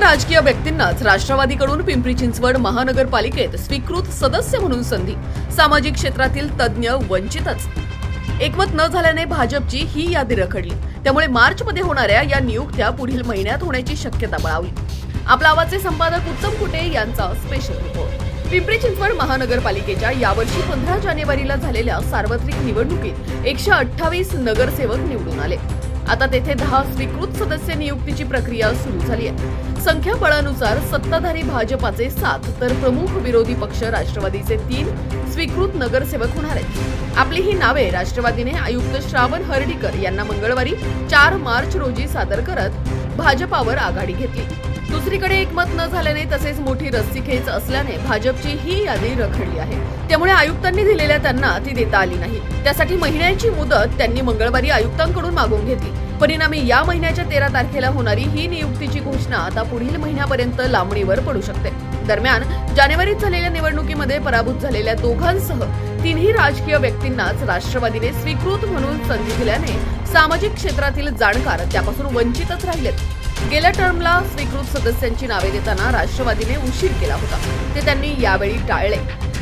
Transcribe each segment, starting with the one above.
राजकीय व्यक्तींनाच राष्ट्रवादीकडून पिंपरी चिंचवड महानगरपालिकेत स्वीकृत सदस्य म्हणून संधी. सामाजिक क्षेत्रातील तज्ज्ञ वंचितच. एकमत न झाल्याने भाजपची ही यादी रखडली. त्यामुळे मार्चमध्ये होणाऱ्या या नियुक्त्या पुढील महिन्यात होण्याची शक्यता बळावली. आपला आवाजचे संपादक उत्तम कुटे यांचा स्पेशल रिपोर्ट. पिंपरी चिंचवड महानगरपालिकेच्या यावर्षी 15 जानेवारीला झालेल्या सार्वत्रिक निवडणुकीत 128 नगरसेवक निवडून आले. आता तेथे 10 स्वीकृत सदस्य नियुक्तीची प्रक्रिया सुरू झाली आहे. संख्याबळानुसार सत्ताधारी भाजपाचे 7 तर प्रमुख विरोधी पक्ष राष्ट्रवादीचे 3 स्वीकृत नगरसेवक होणार आहेत. आपली ही नावे राष्ट्रवादीने आयुक्त श्रावण हर्डीकर यांना मंगळवारी 4 मार्च रोजी सादर करत भाजपावर आघाडी घेतली. दुसरीकडे एकमत न झाल्याने तसेच मोठी रस्सीखेच असल्याने भाजपची ही यादी रखडली आहे. त्यामुळे आयुक्तांनी दिलेल्या त्यांना ती देता आली नाही. त्यासाठी महिन्याची मुदत त्यांनी मंगळवारी आयुक्तांकडून मागून घेतली. परिणामी या महिन्याच्या 13 तारखेला होणारी ही नियुक्तीची घोषणा आता पुढील महिन्यापर्यंत लांबणीवर पडू शकते. दरम्यान जानेवारीत झालेल्या निवडणुकीमध्ये पराभूत झालेल्या दोघांसह 3ही राजकीय व्यक्तींनाच राष्ट्रवादीने स्वीकृत म्हणून संधी दिल्याने सामाजिक क्षेत्रातील जाणकार त्यापासून वंचितच राहिलेत. गेल्या टर्मला स्वीकृत सदस्यांची नावे देताना राष्ट्रवादीने उशीर केला होता. ते त्यांनी यावेळी टाळले.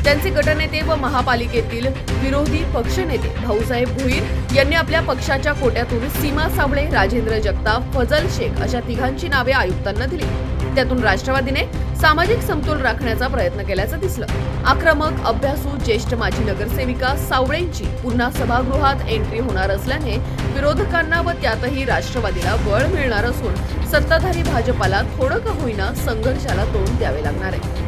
त्यांचे गटनेते व महापालिकेतील विरोधी पक्षनेते भाऊसाहेब भोईर यांनी आपल्या पक्षाच्या कोट्यातून सीमा साबळे, राजेंद्र जगताप, फजल शेख अशा तिघांची नावे आयुक्तांना दिली. त्यातून राष्ट्रवादीने सामाजिक समतोल राखण्याचा प्रयत्न केल्याचं दिसलं. आक्रमक, अभ्यासू, ज्येष्ठ माजी नगरसेविका सावळेंची पुन्हा सभागृहात एंट्री होणार असल्याने विरोधकांना व त्यातही राष्ट्रवादीला बळ मिळणार असून सत्ताधारी भाजपाला थोडं का होईना संघर्षाला तोंड द्यावे लागणार आहे.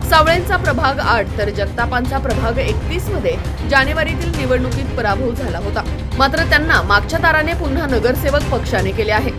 सावळेंचा प्रभाग 8 तर जगतापांचा प्रभाग 31 मध्ये जानेवारीतील निवडणुकीत पराभव झाला होता. मात्र त्यांना मागच्या दाराने पुन्हा नगरसेवक पक्षाने केले आहे.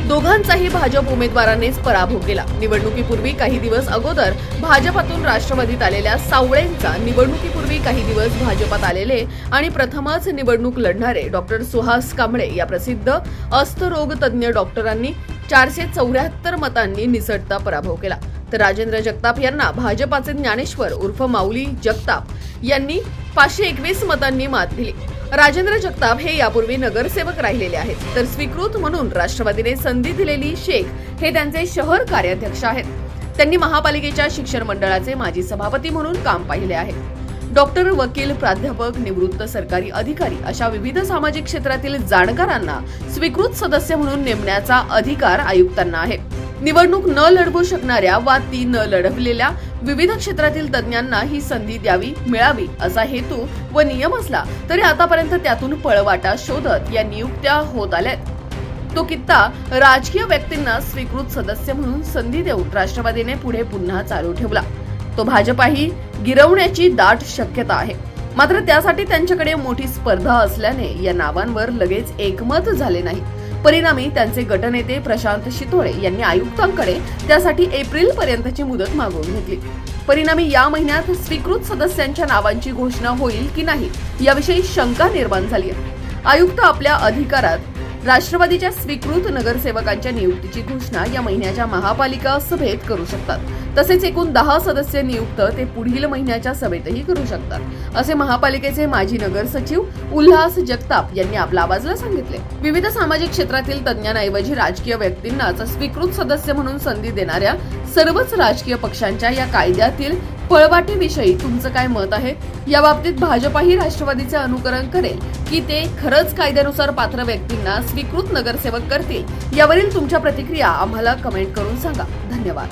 दोघांचाही भाजप उमेदवारांनीच पराभव केला. निवडणुकीपूर्वी काही दिवस अगोदर भाजपातून राष्ट्रवादीत आलेल्या सावळेंचा निवडणुकीपूर्वी काही दिवस भाजपात आलेले आणि प्रथमच निवडणूक लढणारे डॉक्टर सुहास कांबळे या प्रसिद्ध अस्थिरोग तज्ज्ञ डॉक्टरांनी 474 मतांनी निसटता पराभव केला. तर राजेंद्र जगताप यांना भाजपाचे ज्ञानेश्वर उर्फ माऊली जगताप यांनी 521 मतांनी मात दिली. राजेंद्र जगताप हे यापूर्वी नगरसेवक राहिलेले आहेत. तर स्वीकृत म्हणून राष्ट्रवादीने संधी दिलेली शेख हे त्यांचे शहर कार्याध्यक्ष आहेत. त्यांनी महापालिकेच्या शिक्षण मंडळाचे माजी सभापती म्हणून काम पाहिले आहे. डॉक्टर, वकील, प्राध्यापक, निवृत्त सरकारी अधिकारी अशा विविध सामाजिक क्षेत्रातील जाणकारांना स्वीकृत सदस्य म्हणून नेमण्याचा अधिकार आयुक्तांना आहे. निवडणूक न लढवू शकणाऱ्या वा ती न लढवलेल्या विविध क्षेत्रातील तज्ज्ञांना ही संधी मिळावी असा हेतू व नियम असला तरी आतापर्यंत त्यातून पळवाटा शोधत या नियुक्त्या होत आल्यात. तो कित्ता राजकीय व्यक्तींना स्वीकृत सदस्य म्हणून संधी देऊन राष्ट्रवादीने पुढे पुन्हा चालू ठेवला. तो भाजपाही गिरवण्याची दाट शक्यता आहे. मात्र त्यासाठी त्यांच्याकडे मोठी स्पर्धा असल्याने या नावांवर लगेच एकमत झाले नाही. परिणामी त्यांचे गटनेते प्रशांत शितोळे यांनी आयुक्तांकडे त्यासाठी एप्रिल पर्यंतची मुदत मागवून घेतली. परिणामी या महिन्यात स्वीकृत सदस्यांच्या नावांची घोषणा होईल की नाही याविषयी शंका निर्माण झाली आहे. आयुक्त आपल्या अधिकारात राष्ट्रवादीच्या स्वीकृत नगरसेवकांच्या नियुक्तीची घोषणा या महिन्याच्या महापालिका सभेत करू शकतात. तसेच एकूण 10 सदस्य नियुक्त ते पुढील महिन्याच्या सभेतही करू शकतात, असे महापालिकेचे माजी नगर सचिव उल्हास जगताप यांनी आपल्या आवाजला सांगितले. विविध सामाजिक क्षेत्रातील तज्ज्ञांऐवजी राजकीय व्यक्तींनाच स्वीकृत सदस्य म्हणून संधी देणाऱ्या सर्वच राजकीय पक्षांच्या या कायद्यातील पळवाटीविषयी तुमचं काय मत आहे? या बाबतीत भाजपाही राष्ट्रवादीचे अनुकरण करेल की ते खरंच कायद्यानुसार पात्र व्यक्तींना स्वीकृत नगरसेवक करतील? यावरील तुमच्या प्रतिक्रिया आम्हाला कमेंट करून सांगा. धन्यवाद.